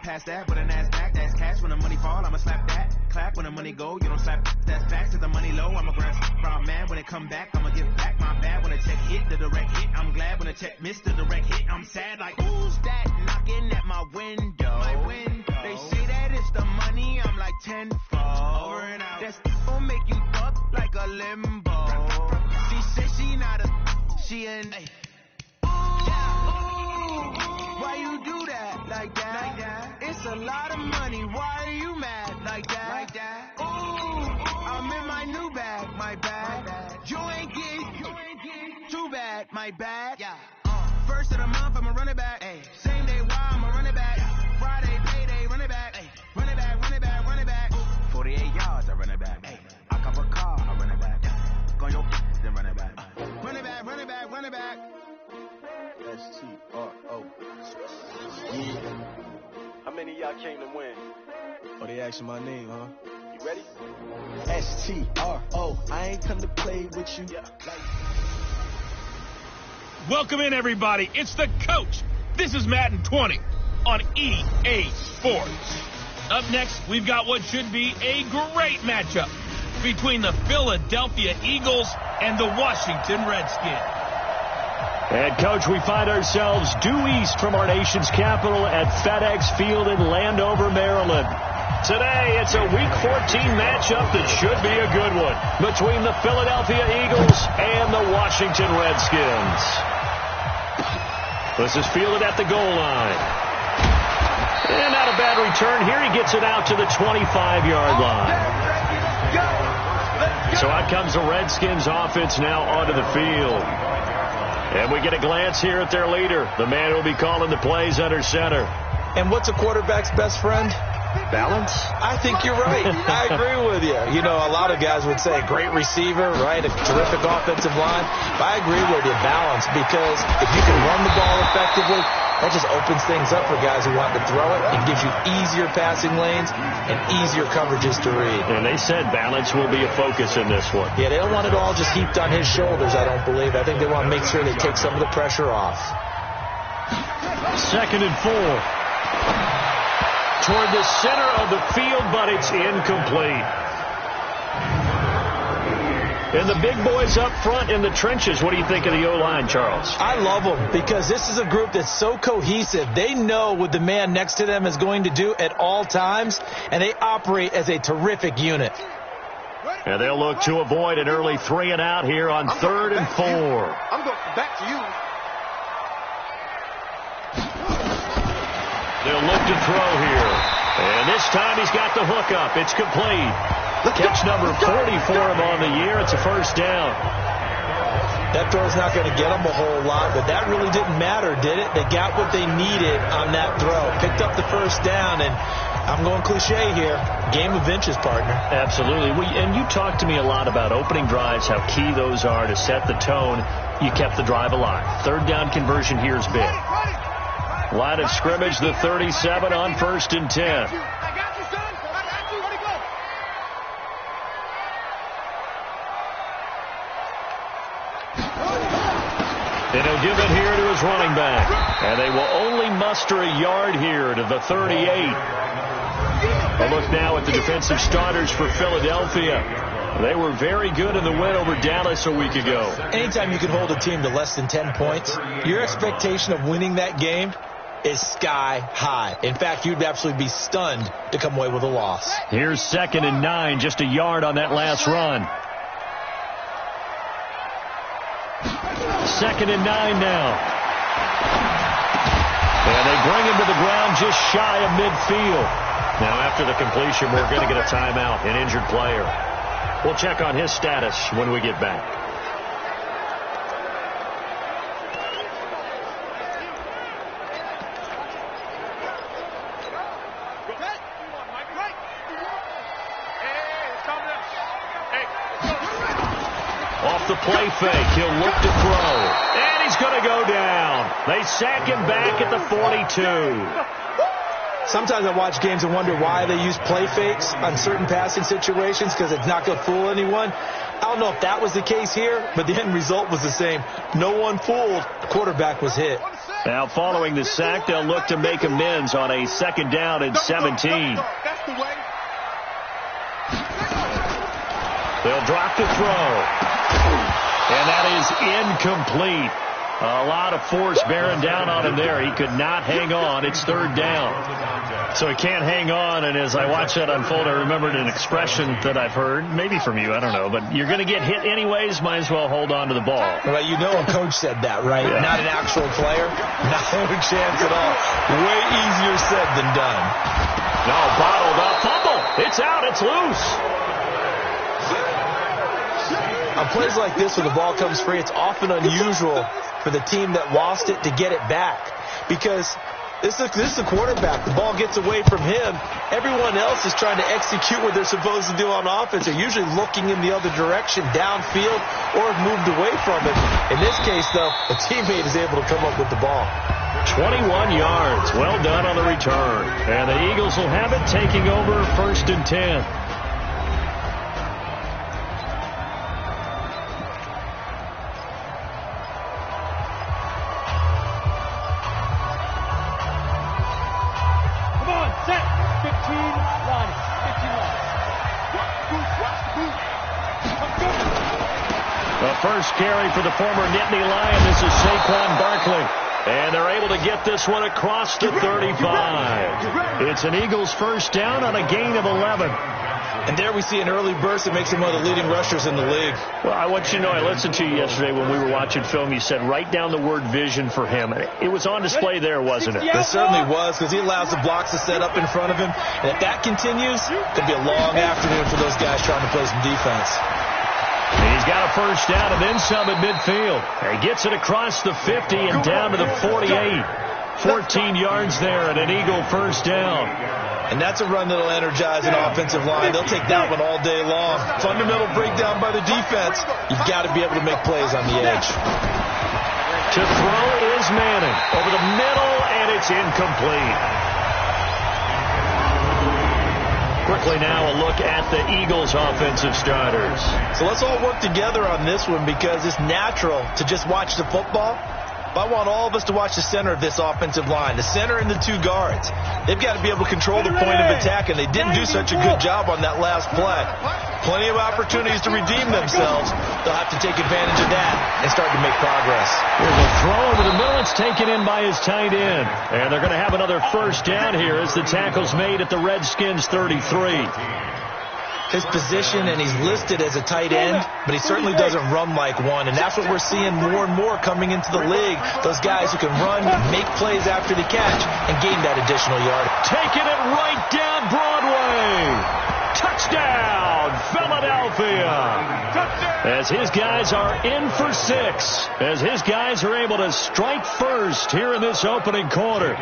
past that, but a NASDAQ, that's cash. When the money fall, I'ma slap that. Clap when the money go, you don't slap. That's facts. If the money low, I'ma grab from man. When it come back, I'ma give back my bad. When the check hit, the direct hit, I'm glad. When the check missed, the direct hit, I'm sad. Like, who's that knocking at my window? They say that it's the money, I'm like tenfold. Over and out. That's gon' make you fuck like a limbo. She said she not a, she an. Why you do that like that? It's a lot of money. Why are you mad like that? Ooh, I'm in my new bag, my bag. You ain't getting too bad, my bag. First of the month, I'ma run it back. Same day, why I'ma run it back. Friday, payday, run it back. Run it back, run it back, run it back. 48 yards, I run it back. I cop a car, I run it back. Go your then run it back. Run it back, run it back, run it back. S-T-R-O. Yeah. How many of y'all came to win? Oh, they asking my name, huh? You ready? S-T-R-O. I ain't come to play with you. Yeah. Welcome in, everybody. It's the coach. This is Madden 20 on EA Sports. Up next, we've got what should be a great matchup between the Philadelphia Eagles and the Washington Redskins. And, Coach, we find ourselves due east from our nation's capital at FedEx Field in Landover, Maryland. Today, it's a Week 14 matchup that should be a good one between the Philadelphia Eagles and the Washington Redskins. This is fielded at the goal line. And not a bad return here. He gets it out to the 25-yard line. So out comes the Redskins offense now onto the field. And we get a glance here at their leader, the man who will be calling the plays under center. And what's a quarterback's best friend? Balance? I think you're right. I agree with you. You know, a lot of guys would say great receiver, right? A terrific offensive line. But I agree with you, balance, because if you can run the ball effectively, that just opens things up for guys who want to throw it and gives you easier passing lanes and easier coverages to read. And they said balance will be a focus in this one. Yeah, they don't want it all just heaped on his shoulders, I don't believe. I think they want to make sure they take some of the pressure off. 2nd and 4. Toward the center of the field, but it's incomplete. And the big boys up front in the trenches. What do you think of the O-line, Charles? I love them because this is a group that's so cohesive. They know what the man next to them is going to do at all times, and they operate as a terrific unit. And they'll look to avoid an early 3-and-out here on 3rd and 4. I'm going back to you. They'll look to throw here. And this time he's got the hook up. It's complete. Catch number 40 for him on the year. It's a first down. That throw's not going to get them a whole lot, but that really didn't matter, did it? They got what they needed on that throw. Picked up the first down, and I'm going cliche here. Game of inches, partner. Absolutely. And you talked to me a lot about opening drives, how key those are to set the tone. You kept the drive alive. 3rd down conversion here is big. Line of scrimmage, the 37 on 1st and 10. And he'll give it here to his running back. And they will only muster a yard here to the 38. A look now at the defensive starters for Philadelphia. They were very good in the win over Dallas a week ago. Anytime you can hold a team to less than 10 points, your expectation of winning that game is sky high. In fact, you'd absolutely be stunned to come away with a loss. Here's 2nd and 9, just a yard on that last run. 2nd and 9 now. And they bring him to the ground just shy of midfield. Now after the completion, we're going to get a timeout, an injured player. We'll check on his status when we get back. Off the play fake, he'll look to throw. And he's going to go down. They sack him back at the 42. Sometimes I watch games and wonder why they use play fakes on certain passing situations, because it's not going to fool anyone. I don't know if that was the case here, but the end result was the same. No one fooled. The quarterback was hit. Now, following the sack, they'll look to make amends on a 2nd down and 17. They'll drop the throw. And that is incomplete. A lot of force bearing down on him there. He could not hang on. It's 3rd down. So he can't hang on, and as I watch that unfold, I remembered an expression that I've heard, maybe from you, I don't know, but you're going to get hit anyways, might as well hold on to the ball. Well, you know a coach said that, right? Yeah. Not an actual player. Not a chance at all. Way easier said than done. No, bottled up. Fumble. It's out. It's loose. On plays like this where the ball comes free, it's often unusual for the team that lost it to get it back. Because this is the quarterback. The ball gets away from him. Everyone else is trying to execute what they're supposed to do on offense. They're usually looking in the other direction, downfield, or have moved away from it. In this case, though, a teammate is able to come up with the ball. 21 yards. Well done on the return. And the Eagles will have it, taking over 1st and 10. First carry for the former Nittany Lion. This is Saquon Barkley. And they're able to get this one across the 35. It's an Eagles 1st down on a gain of 11. And there we see an early burst that makes him one of the leading rushers in the league. Well, I want you to know, I listened to you yesterday when we were watching film. You said write down the word vision for him. It was on display there, wasn't it? It certainly was, because he allows the blocks to set up in front of him. And if that continues, it could be a long afternoon for those guys trying to play some defense. He's got a 1st down and then some at midfield. He gets it across the 50 and down to the 48. 14 yards there and an Eagle 1st down. And that's a run that'll energize an offensive line. They'll take that one all day long. Fundamental breakdown by the defense. You've got to be able to make plays on the edge. To throw is Manning. Over the middle, and it's incomplete. Quickly now, a look at the Eagles' offensive starters. So let's all work together on this one because it's natural to just watch the football. But I want all of us to watch the center of this offensive line, the center and the 2 guards. They've got to be able to control the point of attack, and they didn't do such a good job on that last play. Plenty of opportunities to redeem themselves. They'll have to take advantage of that and start to make progress. Here's a throw over the middle. It's taken in by his tight end. And they're going to have another 1st down here as the tackle's made at the Redskins 33. His position, and he's listed as a tight end, but he certainly doesn't run like one, and that's what we're seeing more and more coming into the league. Those guys who can run, make plays after the catch, and gain that additional yard. Taking it right down Broadway. Touchdown, Philadelphia. As his guys are in for 6, as his guys are able to strike first here in this opening quarter.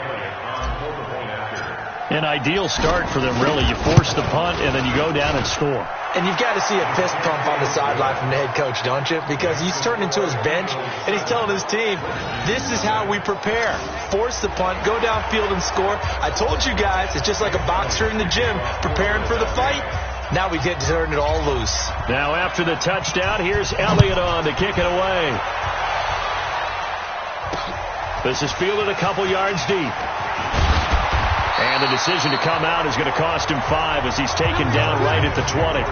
An ideal start for them, really. You force the punt, and then you go down and score. And you've got to see a fist pump on the sideline from the head coach, don't you? Because he's turned into his bench, and he's telling his team, this is how we prepare. Force the punt, go downfield and score. I told you guys, it's just like a boxer in the gym preparing for the fight. Now we get to turn it all loose. Now after the touchdown, here's Elliott on to kick it away. This is fielded a couple yards deep. And the decision to come out is going to cost him 5 as he's taken down right at the 20.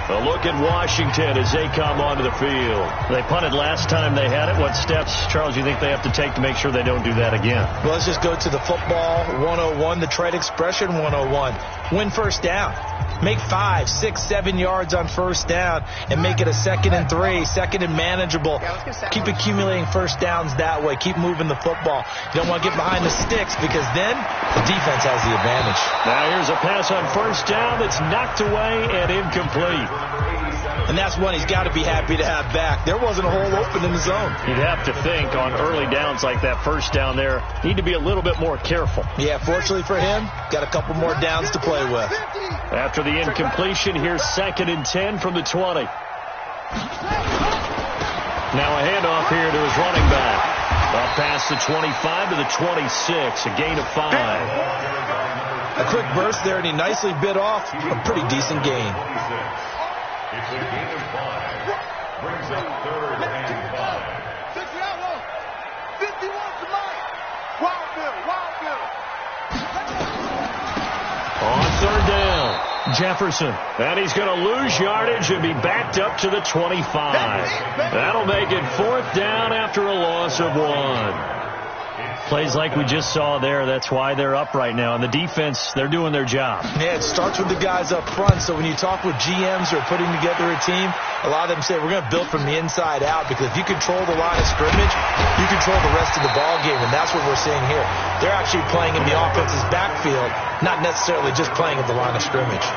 A look at Washington as they come onto the field. They punted last time they had it. What steps, Charles, do you think they have to take to make sure they don't do that again? Well, let's just go to the football 101, the trade expression 101. Win 1st down. Make 5, 6, 7 yards on 1st down and make it a 2nd and 3, 2nd and manageable. Keep accumulating 1st downs that way. Keep moving the football. You don't want to get behind the sticks because then the defense has the advantage. Now here's a pass on 1st down that's knocked away and incomplete. And that's one he's got to be happy to have back. There wasn't a hole open in the zone. You'd have to think on early downs like that 1st down there, need to be a little bit more careful. Yeah, fortunately for him, got a couple more downs to play with. After the incompletion, here's 2nd and 10 from the 20. Now a handoff here to his running back. A up past the 25 to the 26, a gain of 5. A quick burst there, and he nicely bit off a pretty decent gain. It's a gain of 5. Brings up 3rd and 5. 51 tonight. Wild Bill. On 3rd down, Jefferson. And he's going to lose yardage and be backed up to the 25. That'll make it 4th down after a loss of 1. Plays like we just saw there. That's why they're up right now. And the defense, they're doing their job. Yeah, it starts with the guys up front. So when you talk with GMs who are putting together a team, a lot of them say we're going to build from the inside out, because if you control the line of scrimmage, you control the rest of the ball game, and that's what we're seeing here. They're actually playing in the offense's backfield, not necessarily just playing at the line of scrimmage.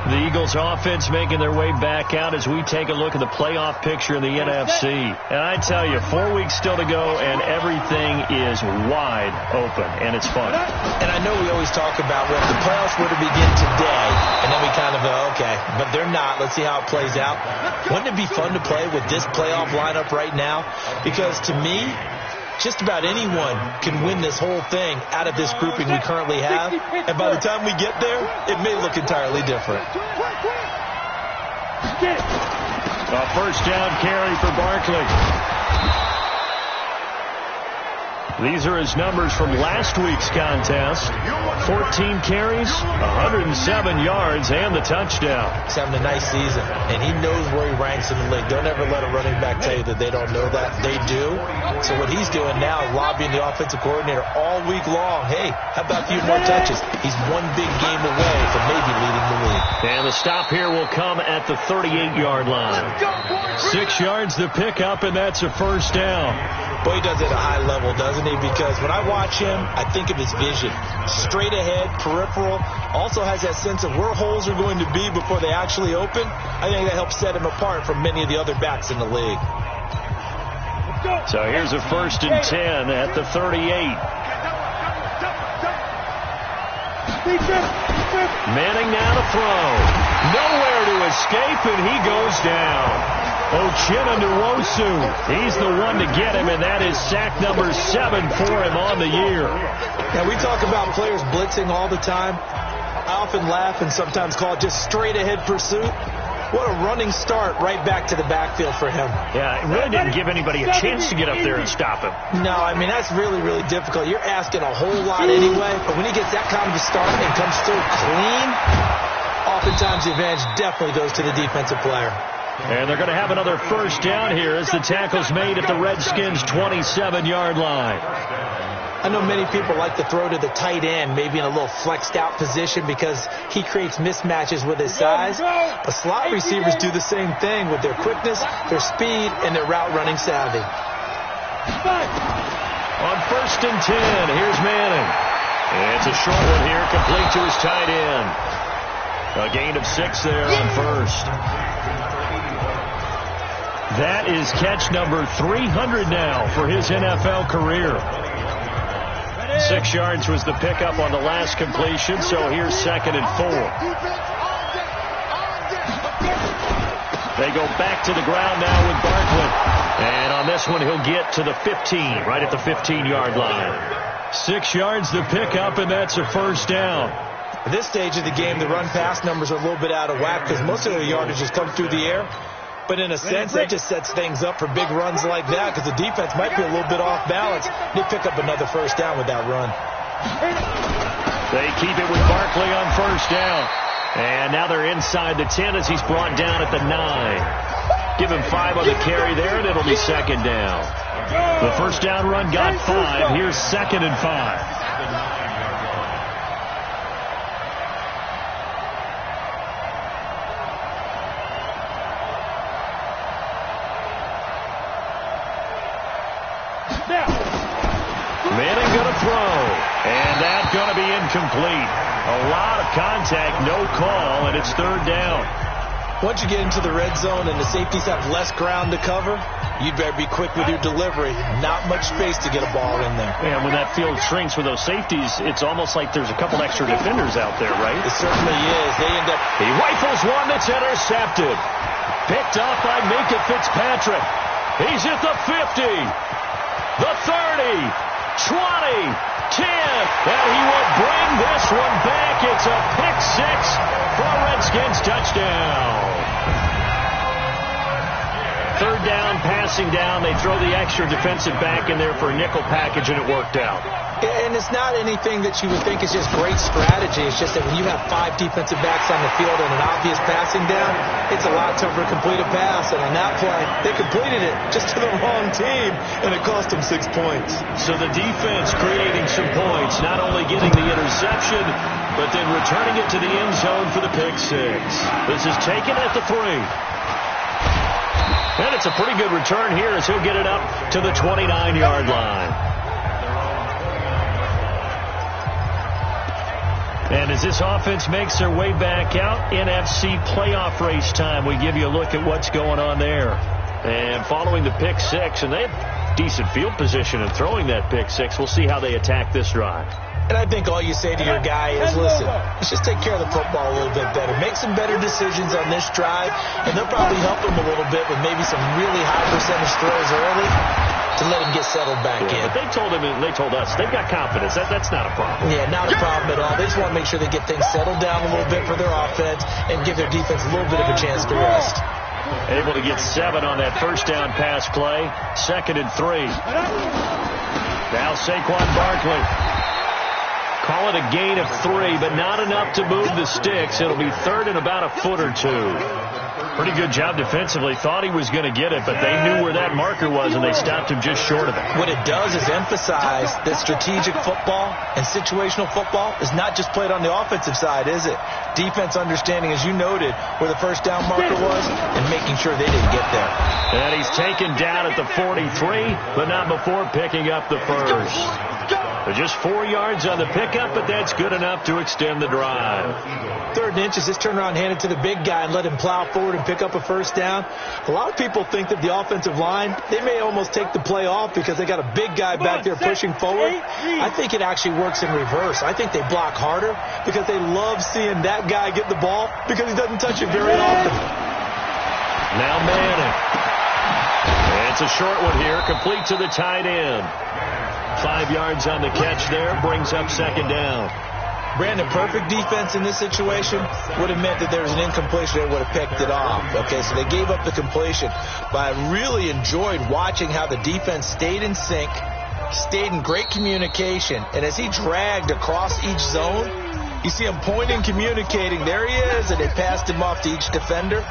The Eagles offense making their way back out as we take a look at the playoff picture in the NFC. And I tell you, 4 weeks still to go, and everything is wide open, and it's fun. And I know we always talk about, well, if the playoffs were to begin today, and then we kind of go, okay, but they're not. Let's see how it plays out. Wouldn't it be fun to play with this playoff lineup right now? Because to me, just about anyone can win this whole thing out of this grouping we currently have. And by the time we get there, it may look entirely different. A 1st down carry for Barkley. These are his numbers from last week's contest. 14 carries, 107 yards, and the touchdown. He's having a nice season, and he knows where he ranks in the league. Don't ever let a running back tell you that they don't know that. They do. So what he's doing now is lobbying the offensive coordinator all week long. Hey, how about a few more touches? He's one big game away from maybe leading the league. And the stop here will come at the 38-yard line. 6 yards the pickup, and that's a 1st down. Boy, he does it at a high level, doesn't he? Because when I watch him, I think of his vision. Straight ahead, peripheral. Also has that sense of where holes are going to be before they actually open. I think that helps set him apart from many of the other backs in the league. So here's a 1st and 10 at the 38. Manning now to throw. Nowhere to escape, and he goes down. Uchenna Nwosu, he's the one to get him, and that is sack number 7 for him on the year. Now, we talk about players blitzing all the time. I often laugh and sometimes call it just straight-ahead pursuit. What a running start right back to the backfield for him. Yeah, it really didn't give anybody a chance to get up there and stop him. No, I mean, that's really, really difficult. You're asking a whole lot anyway, but when he gets that kind of a start and comes so clean, oftentimes the advantage definitely goes to the defensive player. And they're going to have another 1st down here as the tackle's made at the Redskins' 27-yard line. I know many people like to throw to the tight end, maybe in a little flexed out position because he creates mismatches with his size. But slot receivers do the same thing with their quickness, their speed, and their route running savvy. On 1st and 10, here's Manning. And it's a short one here, complete to his tight end. A gain of 6 there on 1st. That is catch number 300 now for his NFL career. 6 yards was the pickup on the last completion, so here's 2nd and 4. They go back to the ground now with Barkley. And on this one, he'll get to the 15, right at the 15-yard line. 6 yards the pickup, and that's a 1st down. At this stage of the game, the run-pass numbers are a little bit out of whack because most of their yardage has come through the air. But in a sense, that just sets things up for big runs like that because the defense might be a little bit off balance. They pick up another 1st down with that run. They keep it with Barkley on 1st down. And now they're inside the 10 as he's brought down at the 9. Give him 5 on the carry there, and it'll be 2nd down. The 1st down run got 5. Here's 2nd and 5. Manning going to throw, and that's going to be incomplete. A lot of contact, no call, and it's 3rd down. Once you get into the red zone and the safeties have less ground to cover, you better be quick with your delivery. Not much space to get a ball in there. And when that field shrinks with those safeties, it's almost like there's a couple extra defenders out there, right? It certainly is. They end up... He rifles one that's intercepted. Picked off by Minka Fitzpatrick. He's at the 50, the 30, 20, 10, and he will bring this one back. It's a pick six for a Redskins touchdown. Third down, passing down. They throw the extra defensive back in there for a nickel package, and it worked out. And it's not anything that you would think is just great strategy. It's just that when you have 5 defensive backs on the field and an obvious passing down, it's a lot tougher to complete a pass. And on that play, they completed it just to the wrong team, and it cost them 6 points. So the defense creating some points, not only getting the interception, but then returning it to the end zone for the pick six. This is taken at the 3. And it's a pretty good return here as he'll get it up to the 29-yard line. And as this offense makes their way back out, NFC playoff race time, we give you a look at what's going on there. And following the pick six, and they have decent field position in throwing that pick six. We'll see how they attack this drive. And I think all you say to your guy is, listen, let's just take care of the football a little bit better. Make some better decisions on this drive, and they'll probably help him a little bit with maybe some really high percentage throws early to let him get settled back in. But they told us they've got confidence. That's not a problem. Yeah, not a problem at all. They just want to make sure they get things settled down a little bit for their offense and give their defense a little bit of a chance to rest. Able to get 7 on that first down pass play. 2nd and 3. Now Saquon Barkley. Call it a gain of 3, but not enough to move the sticks. It'll be 3rd and about a foot or 2. Pretty good job defensively. Thought he was going to get it, but they knew where that marker was, and they stopped him just short of it. What it does is emphasize that strategic football and situational football is not just played on the offensive side, is it? Defense understanding, as you noted, where the first down marker was and making sure they didn't get there. And he's taken down at the 43, but not before picking up the first. Just 4 yards on the pickup, but that's good enough to extend the drive. 3rd and inches, just turn around, hand it to the big guy, and let him plow forward and pick up a first down. A lot of people think that the offensive line, they may almost take the play off because they got a big guy back there pushing forward. I think it actually works in reverse. I think they block harder because they love seeing that guy get the ball because he doesn't touch it very often. Now Manning. And it's a short one here, complete to the tight end. 5 yards on the catch there, brings up 2nd down. Brandon, perfect defense in this situation would have meant that there was an incompletion. They would have picked it off. Okay, so they gave up the completion. But I really enjoyed watching how the defense stayed in sync, stayed in great communication. And as he dragged across each zone, you see him pointing, communicating. There he is, and they passed him off to each defender.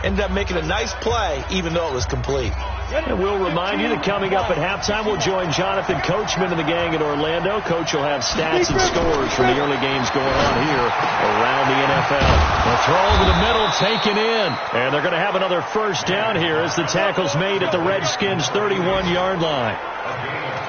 Ended up making a nice play, even though it was complete. And we'll remind you that coming up at halftime, we'll join Jonathan Coachman and the gang in Orlando. Coach will have stats and scores from the early games going on here around the NFL. The throw over the middle, taken in. And they're going to have another first down here as the tackle's made at the Redskins' 31-yard line.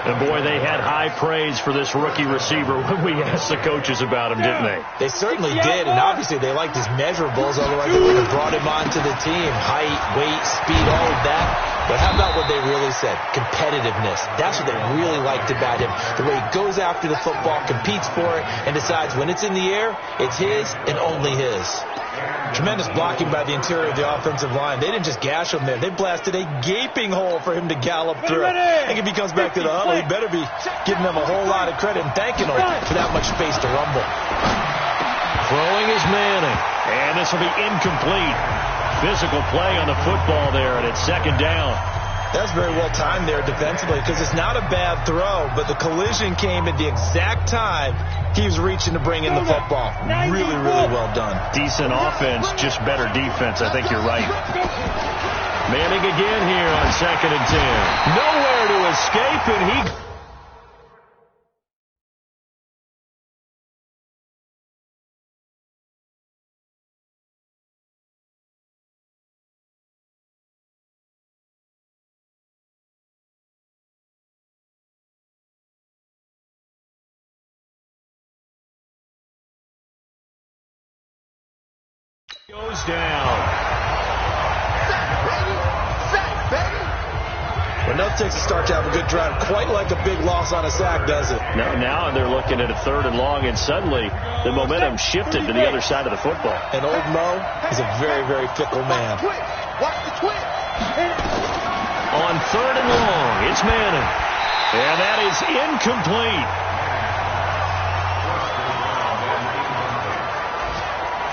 And, boy, they had high praise for this rookie receiver when we asked the coaches about him, didn't they? They certainly did, and obviously they liked his measurables. Otherwise, they would have brought him onto the team. Height, weight, speed, all of that. But how about what they really said? Competitiveness. That's what they really liked about him. The way he goes after the football, competes for it, and decides when it's in the air, it's his and only his. Tremendous blocking by the interior of the offensive line. They didn't just gash him there. They blasted a gaping hole for him to gallop through. I think if he comes back to the huddle, he better be giving them a whole lot of credit and thanking them for that much space to rumble. Throwing is Manning, and this will be incomplete. Physical play on the football there, and it's 2nd down. That's very well timed there defensively because it's not a bad throw, but the collision came at the exact time he was reaching to bring in the football. Really, really well done. Decent offense, just better defense. I think you're right. Manning again here on 2nd and 10. Nowhere to escape, and he... goes down. Well, enough takes to start to have a good drive. Quite like a big loss on a sack, does it? Now they're looking at a 3rd and long, and suddenly the momentum shifted to the other side of the football. And old Mo is a very, very fickle man. third and long. It's Manning. And that is incomplete.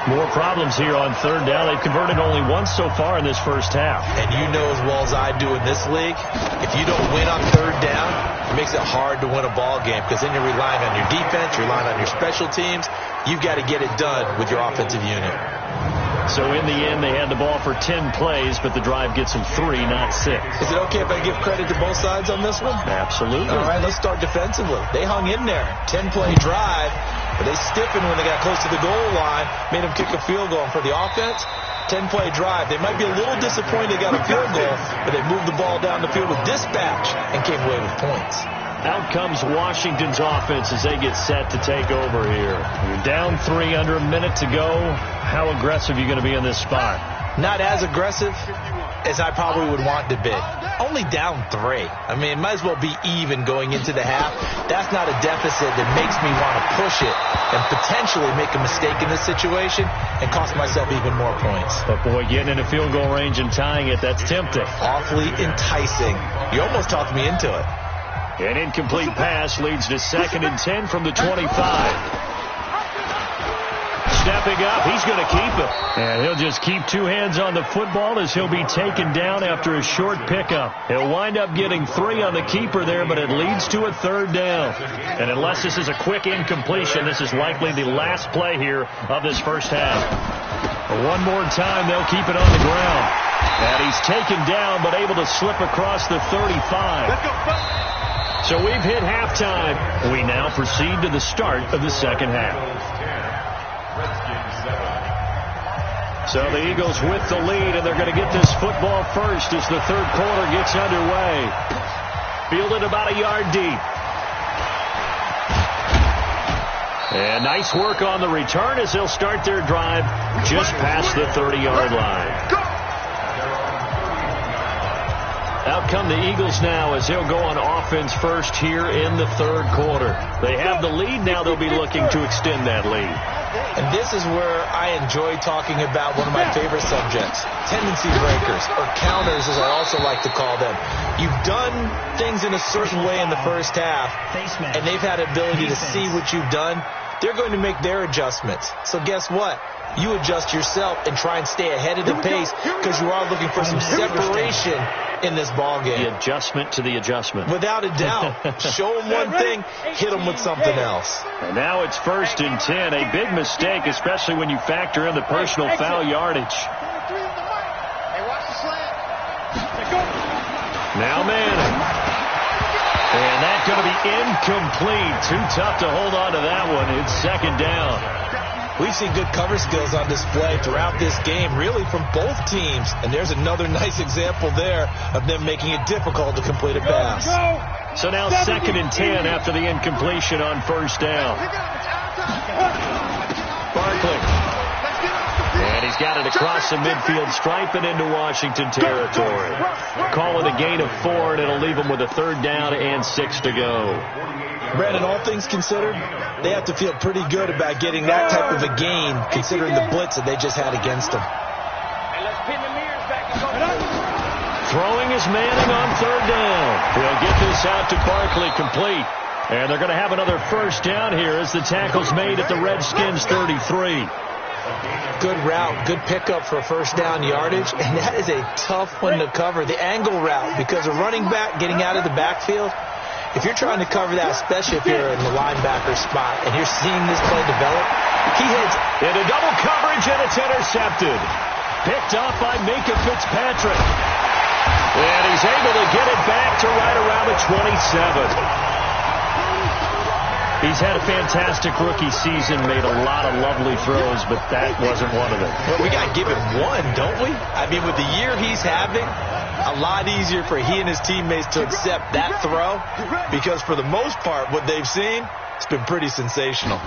More problems here on third down. They've converted only once so far in this first half. And you know as well as I do in this league, if you don't win on third down, it makes it hard to win a ball game because then you're relying on your defense, you're relying on your special teams. You've got to get it done with your offensive unit. So in the end, they had the ball for 10 plays, but the drive gets them 3, not 6. Is it okay if I give credit to both sides on this one? Absolutely. All right, let's start defensively. They hung in there. 10-play drive, but they stiffened when they got close to the goal line, made them kick a field goal. And for the offense, 10-play drive. They might be a little disappointed they got a field goal, but they moved the ball down the field with dispatch and came away with points. Out comes Washington's offense as they get set to take over here. You're down 3, under a minute to go. How aggressive are you going to be in this spot? Not as aggressive as I probably would want to be. Only down 3. I mean, it might as well be even going into the half. That's not a deficit that makes me want to push it and potentially make a mistake in this situation and cost myself even more points. But, boy, getting in a field goal range and tying it, that's tempting. Awfully enticing. You almost talked me into it. An incomplete pass leads to 2nd and 10 from the 25. Stepping up, he's going to keep it. And he'll just keep 2 hands on the football as he'll be taken down after a short pickup. He'll wind up getting 3 on the keeper there, but it leads to a 3rd down. And unless this is a quick incompletion, this is likely the last play here of this first half. One more time, they'll keep it on the ground. And he's taken down, but able to slip across the 35. Let's go, So we've hit halftime. We now proceed to the start of the second half. So the Eagles with the lead, and they're going to get this football first as the third quarter gets underway. Fielded about a yard deep. And nice work on the return as they'll start their drive just past the 30-yard line. Out come the Eagles now as they'll go on offense first here in the third quarter. They have the lead now. They'll be looking to extend that lead. And this is where I enjoy talking about one of my favorite subjects, tendency breakers, or counters as I also like to call them. You've done things in a certain way in the first half, and they've had the ability to see what you've done. They're going to make their adjustments. So guess what? You adjust yourself and try and stay ahead of the pace because you are looking for some separation in this ball game. The adjustment to the adjustment. Without a doubt. Show them one thing, hit them with something else. And now it's 1st and 10. A big mistake, especially when you factor in the personal foul yardage. Now Manning. And that's going to be incomplete. Too tough to hold on to that one. It's 2nd down. We've seen good cover skills on display throughout this game, really from both teams. And there's another nice example there of them making it difficult to complete a pass. So now 2nd and 10 after the incompletion on 1st down. Barkley. And he's got it across the midfield stripe and into Washington territory. Call it a gain of 4, and it'll leave them with a 3rd down and 6 to go. Brandon, all things considered, they have to feel pretty good about getting that type of a gain considering the blitz that they just had against them. Throwing is Manning on 3rd down. He'll get this out to Barkley complete. And they're going to have another 1st down here as the tackle's made at the Redskins 33. Good route, good pickup for 1st down yardage, and that is a tough one to cover. The angle route, because a running back getting out of the backfield, if you're trying to cover that, especially if you're in the linebacker spot, and you're seeing this play develop, he hits into double coverage, and it's intercepted. Picked off by Minka Fitzpatrick. And he's able to get it back to right around the 27. He's had a fantastic rookie season, made a lot of lovely throws, but that wasn't one of them. Well, we got to give him one, don't we? I mean, with the year he's having, a lot easier for he and his teammates to accept that throw because for the most part, what they've seen, it's been pretty sensational.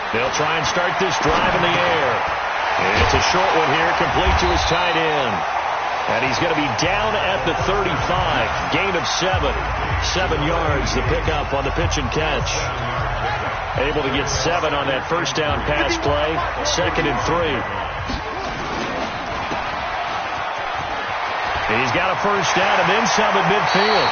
They'll try and start this drive in the air. And it's a short one here, complete to his tight end. And he's going to be down at the 35. Gain of 7. 7 yards, the pickup on the pitch and catch. Able to get 7 on that 1st down pass play. 2nd and 3. He's got a first down and then some at midfield.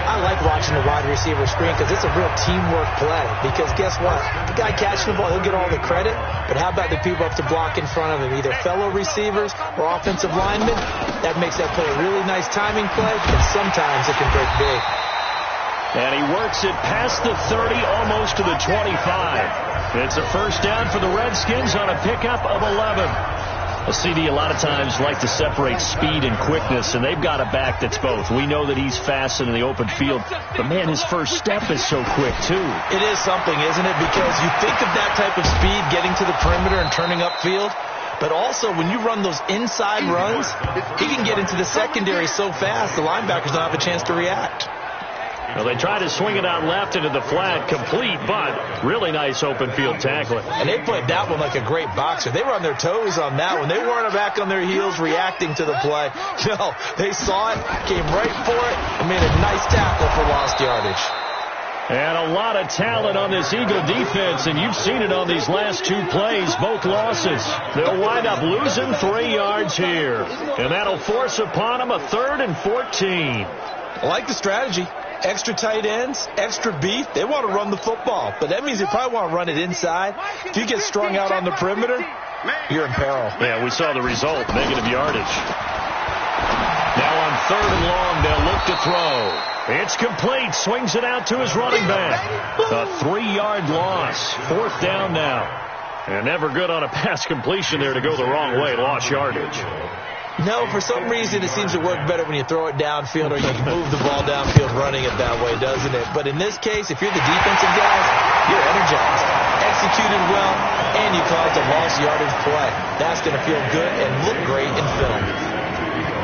I like watching the wide receiver screen because it's a real teamwork play. Because guess what? The guy catching the ball, he'll get all the credit. But how about the people up to block in front of him, either fellow receivers or offensive linemen? That makes that play a really nice timing play, and sometimes it can break big. And he works it past the 30, almost to the 25. It's a first down for the Redskins on a pickup of 11. A CD a lot of times like to separate speed and quickness, and they've got a back that's both. We know that he's fast in the open field, but, man, his first step is so quick, too. It is something, isn't it? Because you think of that type of speed getting to the perimeter and turning upfield, but also when you run those inside runs, he can get into the secondary so fast the linebackers don't have a chance to react. Well, they try to swing it out left into the flat, complete, but really nice open field tackling. And they played that one like a great boxer. They were on their toes on that one. They weren't back on their heels reacting to the play. No, they saw it, came right for it, and made a nice tackle for lost yardage. And a lot of talent on this Eagle defense, and you've seen it on these last two plays, both losses. They'll wind up losing 3 yards here, and that'll force upon them a 3rd and 14. I like the strategy. Extra tight ends, extra beef. They want to run the football, but that means they probably want to run it inside. If you get strung out on the perimeter, you're in peril. Yeah, we saw the result, negative yardage. Now on 3rd and long, they'll look to throw. It's complete. Swings it out to his running back. A 3-yard loss. 4th down now. And never good on a pass completion there to go the wrong way. Lost yardage. No, for some reason it seems to work better when you throw it downfield or you can move the ball downfield running it that way, doesn't it? But in this case, if you're the defensive guys, you're energized, executed well, and you caused a lost yardage play. That's going to feel good and look great in film.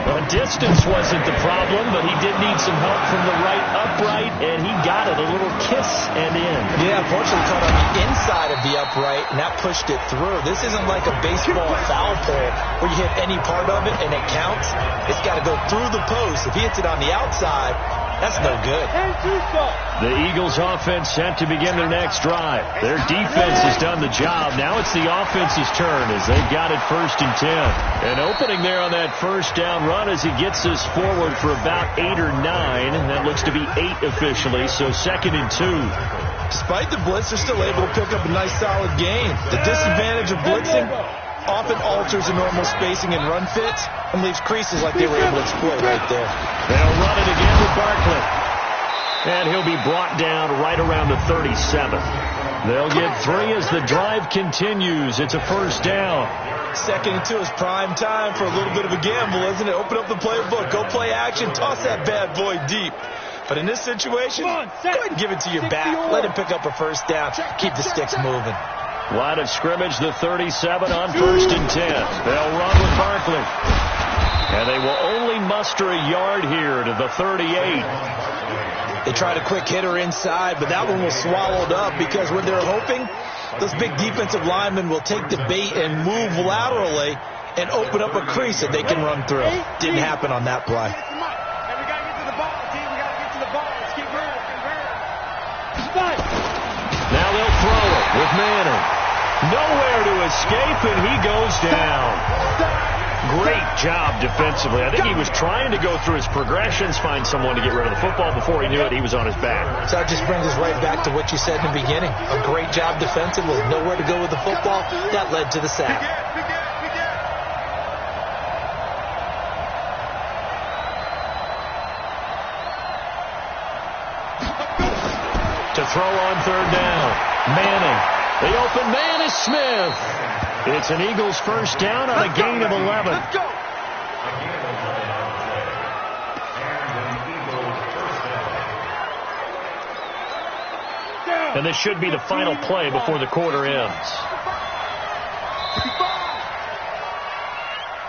Well, distance wasn't the problem, but he did need some help from the right upright, and he got it. A little kiss and in. Yeah, unfortunately caught on the inside of the upright, and that pushed it through. This isn't like a baseball foul pole where you hit any part of it and it counts. It's got to go through the post. If he hits it on the outside, that's no good. The Eagles offense set to begin their next drive. Their defense has done the job. Now it's the offense's turn as they've got it 1st and 10. And opening there on that first down run as he gets us forward for about 8 or 9. That looks to be 8 officially, so 2nd and 2. Despite the blitz, they're still able to pick up a nice solid gain. The disadvantage of blitzing often alters the normal spacing and run fits and leaves creases like they were able to exploit right there. They'll run it again with Barkley. And he'll be brought down right around the 37. They'll get 3 as the drive continues. It's a first down. 2nd and 2 is prime time for a little bit of a gamble, isn't it? Open up the playbook. Go play action. Toss that bad boy deep. But in this situation, go ahead and give it to your back. Let him pick up a first down. Keep the sticks moving. Line of scrimmage, the 37 on 1st and 10. They'll run with Barkley. And they will only muster a yard here to the 38. They tried a quick hitter inside, but that one was swallowed up because when they're hoping, those big defensive linemen will take the bait and move laterally and open up a crease that they can run through. Didn't happen on that play. Now they'll throw it with Manning. Nowhere to escape, and he goes down. Great job defensively. I think he was trying to go through his progressions, find someone to get rid of the football. Before he knew it, he was on his back. So that just brings us right back to what you said in the beginning. A great job defensively. Nowhere to go with the football. That led to the sack. To throw on 3rd down. Manning. The open man is Smith. It's an Eagles first down on a gain of 11. And this should be the final play before the quarter ends.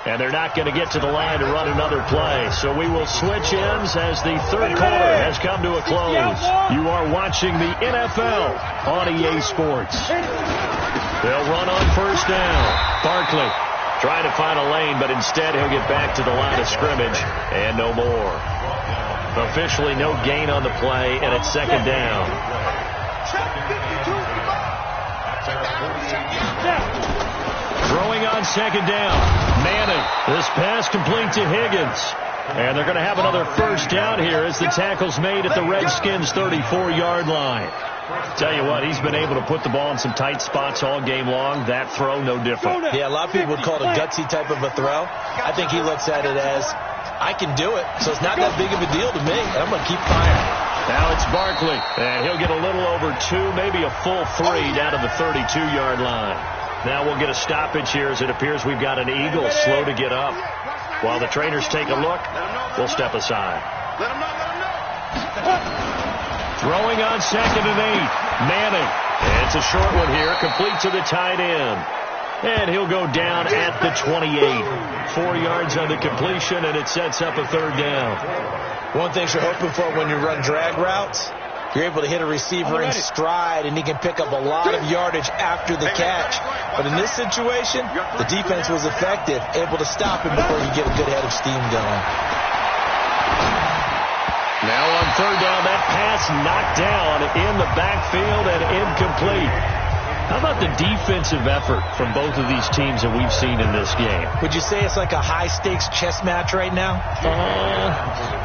And they're not going to get to the line to run another play. So we will switch ends as the 3rd quarter has come to a close. You are watching the NFL on EA Sports. They'll run on 1st down. Barkley trying to find a lane, but instead he'll get back to the line of scrimmage and no more. Officially no gain on the play, and it's 2nd down. Throwing on second down. Manning. This pass complete to Higgins. And they're going to have another first down here as the tackle's made at the Redskins' 34-yard line. Tell you what, he's been able to put the ball in some tight spots all game long. That throw, no different. Yeah, a lot of people would call it a gutsy type of a throw. I think he looks at it as, I can do it, so it's not that big of a deal to me, and I'm going to keep firing. Now it's Barkley, and he'll get a little over 2, maybe a full 3 down to the 32-yard line. Now we'll get a stoppage here as it appears we've got an Eagle slow to get up. While the trainers take a look, we'll step aside. Throwing on second and 8. Manning. It's a short one here, complete to the tight end. And he'll go down at the 28. 4 yards on the completion, and it sets up a third down. One thing you're hoping for when you run drag routes, you're able to hit a receiver in stride, and he can pick up a lot of yardage after the catch. But in this situation, the defense was effective, able to stop him before you get a good head of steam going. Now on third down, that pass knocked down in the backfield and incomplete. How about the defensive effort from both of these teams that we've seen in this game? Would you say it's like a high-stakes chess match right now?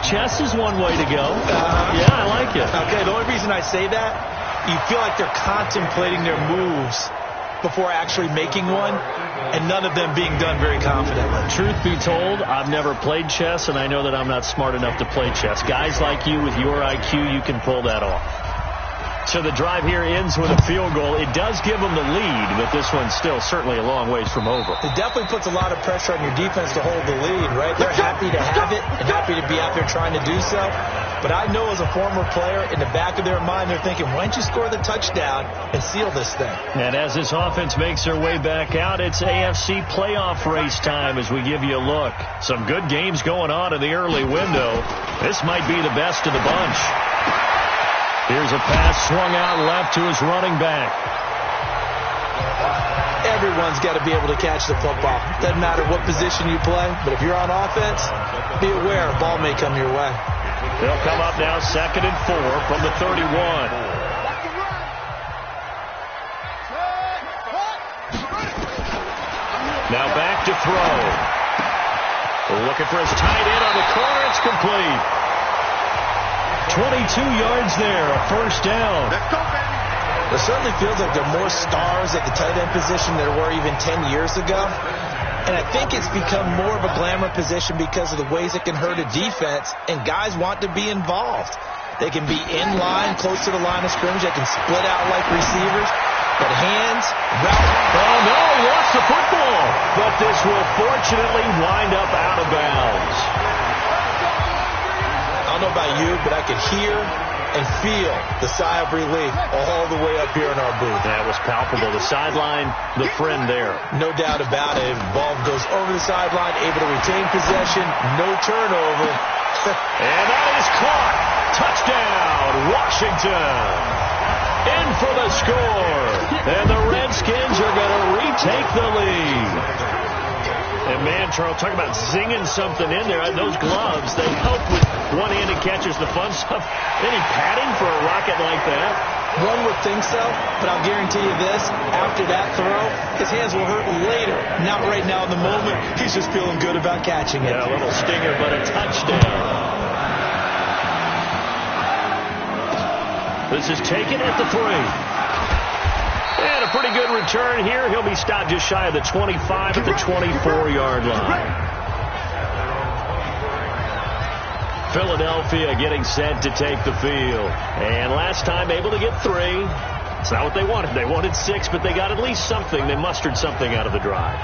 Chess is one way to go. Yeah, I like it. Okay, the only reason I say that, you feel like they're contemplating their moves before actually making one, and none of them being done very confidently. Truth be told, I've never played chess, and I know that I'm not smart enough to play chess. Guys like you with your IQ, you can pull that off. So the drive here ends with a field goal. It does give them the lead, but this one's still certainly a long ways from over. It definitely puts a lot of pressure on your defense to hold the lead, right? They're happy to have it and happy to be out there trying to do so. But I know as a former player, in the back of their mind, they're thinking, why don't you score the touchdown and seal this thing? And as this offense makes their way back out, it's AFC playoff race time as we give you a look. Some good games going on in the early window. This might be the best of the bunch. Here's a pass swung out left to his running back. Everyone's got to be able to catch the football. Doesn't matter what position you play, but if you're on offense, be aware a ball may come your way. They'll come up now 2nd and 4 from the 31. Now back to throw. Looking for his tight end on the corner. It's complete. 22 yards there, a first down. It certainly feels like there are more stars at the tight end position than there were even 10 years ago. And I think it's become more of a glamour position because of the ways it can hurt a defense, and guys want to be involved. They can be in line, close to the line of scrimmage. They can split out like receivers. But hands, route. Oh, no, he lost the football. But this will fortunately wind up out of bounds. I don't know about you, but I could hear and feel the sigh of relief all the way up here in our booth. That was palpable. The sideline, the friend there. No doubt about it. Ball goes over the sideline, able to retain possession, no turnover. And that is caught. Touchdown, Washington. In for the score. And the Redskins are going to retake the lead. And man, Charles, talk about zinging something in there. Those gloves, they help with one-handed catches, the fun stuff. Any padding for a rocket like that? One would think so, but I'll guarantee you this. After that throw, his hands will hurt later. Not right now in the moment. He's just feeling good about catching it. Yeah, a little stinger, but a touchdown. This is taken at the 3. And a pretty good return here. He'll be stopped just shy of the 25 at the 24-yard line. Philadelphia getting set to take the field. And last time able to get 3. It's not what they wanted. They wanted 6, but they got at least something. They mustered something out of the drive.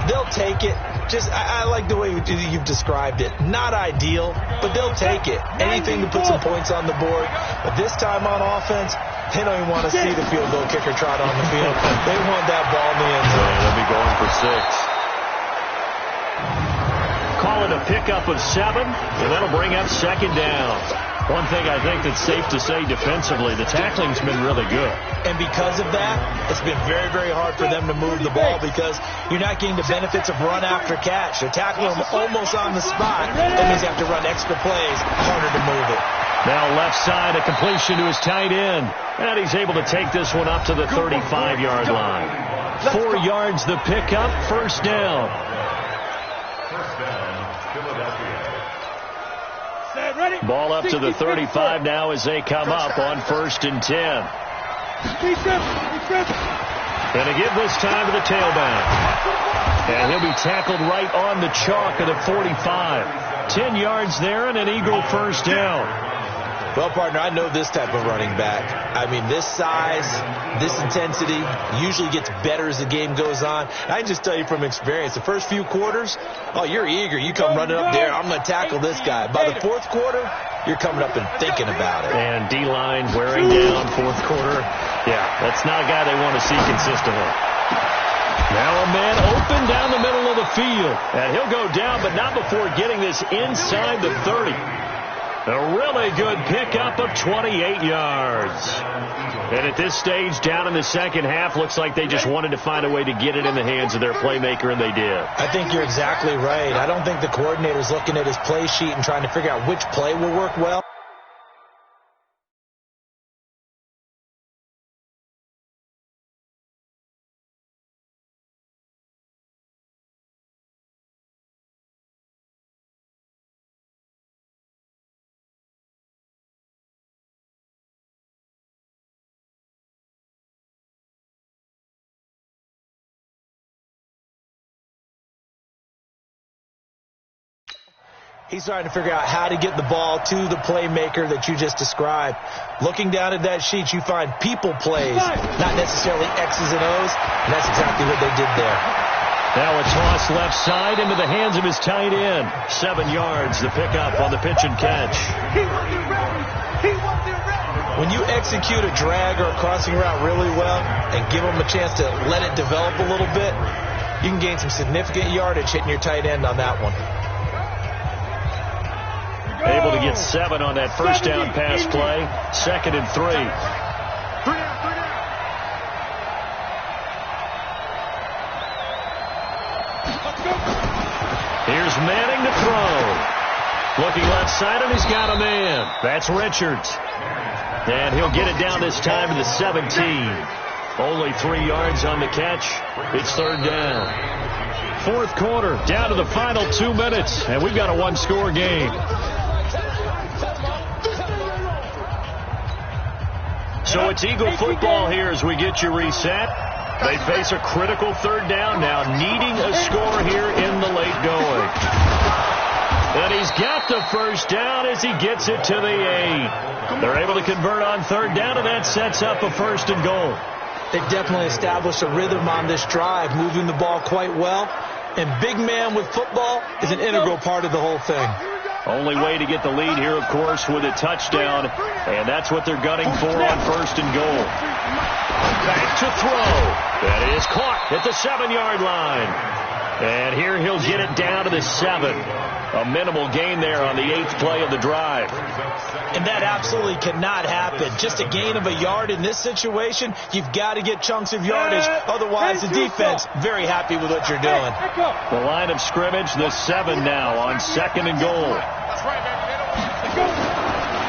They'll take it. Just, I like the way you've described it. Not ideal, but they'll take it. Anything to put some points on the board. But this time on offense, they don't even want to see the field goal kicker trot on the field. They want that ball in the end zone. Yeah, they'll be going for 6. Call it a pickup of 7, and that'll bring up 2nd down. One thing I think that's safe to say defensively, the tackling's been really good. And because of that, it's been very, very hard for them to move the ball because you're not getting the benefits of run after catch. They're tackling them almost on the spot. That means you have to run extra plays, harder to move it. Now left side, a completion to his tight end. And he's able to take this one up to the 35-yard line. 4 yards the pickup, first down. First down, Philadelphia. Ball up to the 35 now as they come up on 1st and 10. Going to give this time to the tailback. And he'll be tackled right on the chalk of the 45. 10 yards there and an Eagle first down. Well, partner, I know this type of running back. I mean, this size, this intensity usually gets better as the game goes on. I can just tell you from experience, the first few quarters, oh, you're eager. You come running up there, I'm going to tackle this guy. By the 4th quarter, you're coming up and thinking about it. And D-line wearing down 4th quarter. Yeah, that's not a guy they want to see consistently. Now a man open down the middle of the field. And he'll go down, but not before getting this inside the 30. A really good pickup of 28 yards. And at this stage, down in the second half, looks like they just wanted to find a way to get it in the hands of their playmaker, and they did. I think you're exactly right. I don't think the coordinator's looking at his play sheet and trying to figure out which play will work well. He's trying to figure out how to get the ball to the playmaker that you just described. Looking down at that sheet, you find people plays, not necessarily X's and O's, and that's exactly what they did there. Now a toss left side into the hands of his tight end. 7 yards, the pickup on the pitch and catch. When you execute a drag or a crossing route really well and give them a chance to let it develop a little bit, you can gain some significant yardage hitting your tight end on that one. Able to get 7 on that first down pass play. 2nd and 3. Here's Manning to throw. Looking left side, and he's got a man. That's Richards. And he'll get it down this time to the 17. Only 3 yards on the catch. It's 3rd down. 4th quarter, down to the final 2 minutes, and we've got a 1-score game. So it's Eagle football here as we get you reset. They face a critical 3rd down now, needing a score here in the late going. And he's got the first down as he gets it to the 8. They're able to convert on 3rd down, and that sets up a 1st and goal. They've definitely established a rhythm on this drive, moving the ball quite well. And big man with football is an integral part of the whole thing. Only way to get the lead here, of course, with a touchdown. And that's what they're gunning for on 1st and goal. Back to throw. That is caught at the 7-yard line. And here he'll get it down to the 7. A minimal gain there on the 8th play of the drive. And that absolutely cannot happen. Just a gain of a yard in this situation, you've got to get chunks of yardage. Otherwise, the defense, very happy with what you're doing. The line of scrimmage, the 7 now on 2nd and goal.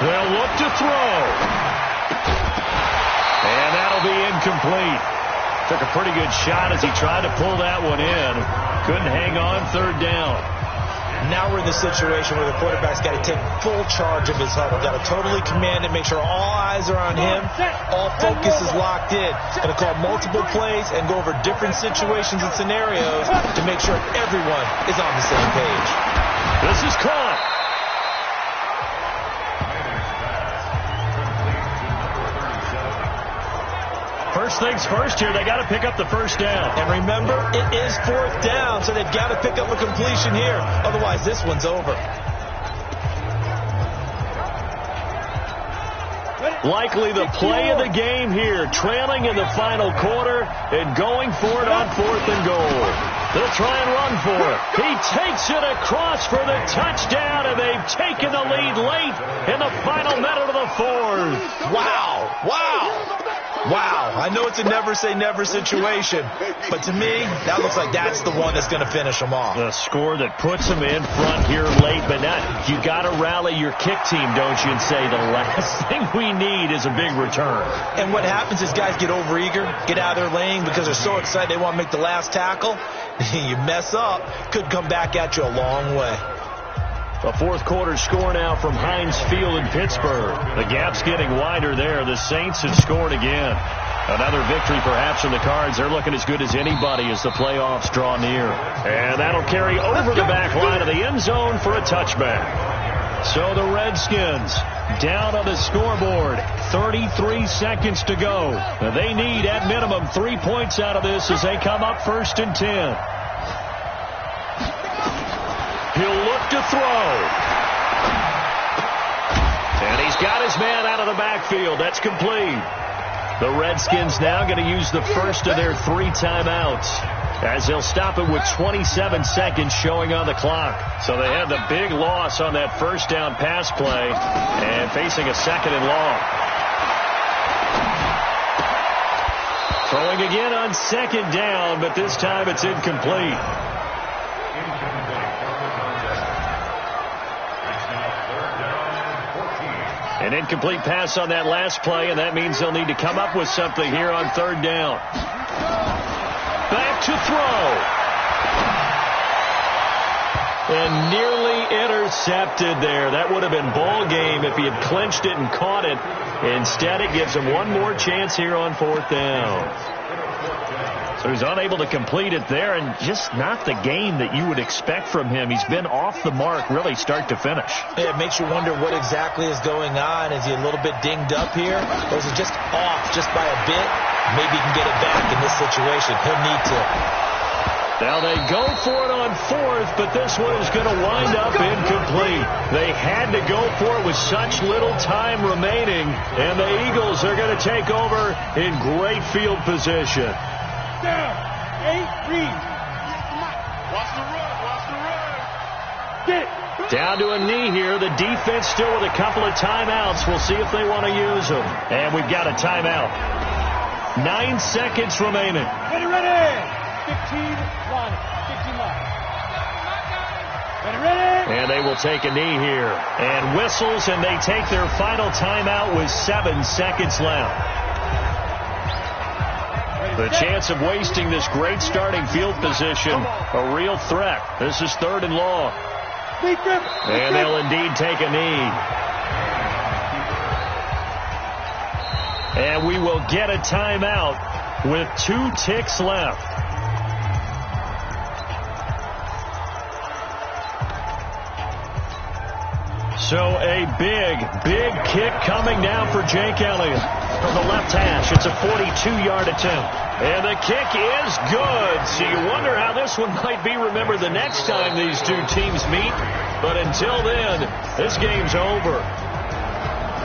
They'll look to throw. And that'll be incomplete. Took a pretty good shot as he tried to pull that one in. Couldn't hang on, 3rd down. Now we're in the situation where the quarterback's got to take full charge of his huddle. Got to totally command it, make sure all eyes are on him. All focus is locked in. Going to call multiple plays and go over different situations and scenarios to make sure everyone is on the same page. This is caught. First things first here, they got to pick up the first down. And remember, it is 4th down, so they've got to pick up a completion here. Otherwise, this one's over. Likely the play of the game here, trailing in the final quarter and going for it on 4th and goal. They'll try and run for it. He takes it across for the touchdown, and they've taken the lead late in the final minute of the 4th. Wow. Wow, I know it's a never-say-never situation, but to me, that looks like that's the one that's going to finish them off. The score that puts them in front here late, but not. You got to rally your kick team, don't you, and say the last thing we need is a big return. And what happens is guys get overeager, get out of their lane because they're so excited they want to make the last tackle. You mess up, could come back at you a long way. A fourth quarter score now from Heinz Field in Pittsburgh. The gap's getting wider there. The Saints have scored again. Another victory perhaps in the cards. They're looking as good as anybody as the playoffs draw near. And that'll carry over the back line of the end zone for a touchback. So the Redskins down on the scoreboard. 33 seconds to go. They need at minimum 3 points out of this as they come up 1st and 10. He'll look to throw. And he's got his man out of the backfield. That's complete. The Redskins now going to use the first of their 3 timeouts as they'll stop it with 27 seconds showing on the clock. So they had the big loss on that first down pass play and facing a 2nd and long. Throwing again on 2nd down, but this time it's incomplete. An incomplete pass on that last play, and that means they'll need to come up with something here on 3rd down. Back to throw. And nearly intercepted there. That would have been ball game if he had clinched it and caught it. Instead, it gives him one more chance here on 4th down. So he's unable to complete it there, and just not the game that you would expect from him. He's been off the mark really start to finish. Yeah, it makes you wonder what exactly is going on. Is he a little bit dinged up here, or is it just off just by a bit? Maybe he can get it back in this situation. He'll need to. Now they go for it on 4th, but this one is going to wind up incomplete. They had to go for it with such little time remaining, and the Eagles are going to take over in great field position. Down. 8, read. Watch the run. Get it. Down to a knee here. The defense still with a couple of timeouts. We'll see if they want to use them. And we've got a timeout. 9 seconds remaining. Ready. 15 left. Ready. And they will take a knee here. And whistles, and they take their final timeout with 7 seconds left. The chance of wasting this great starting field position, a real threat. This is 3rd and long. And they'll indeed take a knee. And we will get a timeout with 2 ticks left. So a big kick coming now for Jake Elliott. From the left hash, it's a 42-yard attempt. And the kick is good. So you wonder how this one might be remembered the next time these two teams meet. But until then, this game's over.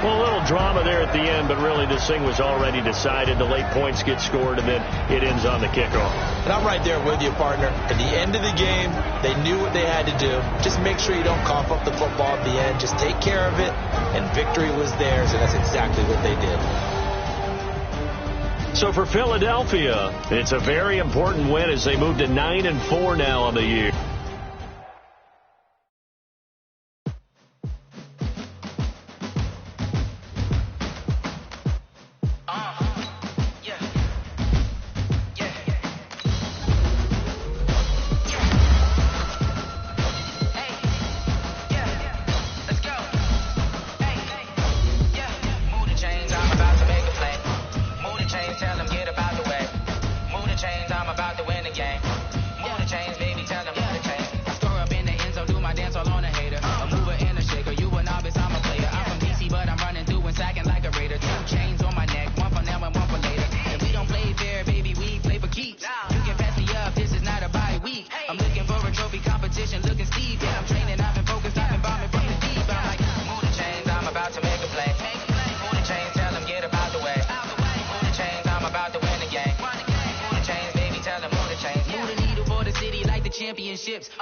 Well, a little drama there at the end, but really this thing was already decided. The late points get scored, and then it ends on the kickoff. And I'm right there with you, partner. At the end of the game, they knew what they had to do. Just make sure you don't cough up the football at the end. Just take care of it, and victory was theirs, and that's exactly what they did. So for Philadelphia, it's a very important win as they move to 9-4 now on the year.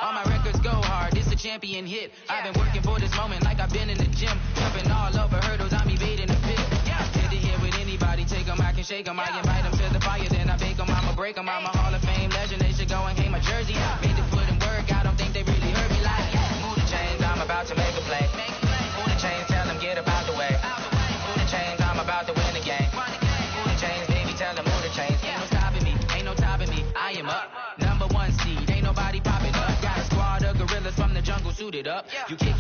All my records go hard, this a champion hit. I've been working for this moment like I've been in the gym. Jumping all over hurdles, I'm evading the pit. Head to head with anybody, take 'em them, I can shake them. I invite them to the fire, then I bake them. I'ma break them. I'm a Hall of Fame legend. They should go and hang my jersey. Made the foot and work. I don't think they really heard me like. Move the chains, I'm about to make a play. Move the chains, tell them get up out the way. Move the chains, I'm about to win the game. Move the chains, baby, tell them move the chains. Ain't no stopping me, ain't no topping me. I am up, #1 seed. Ain't nobody popping up. Got a squad of gorillas from the jungle suited up. You kick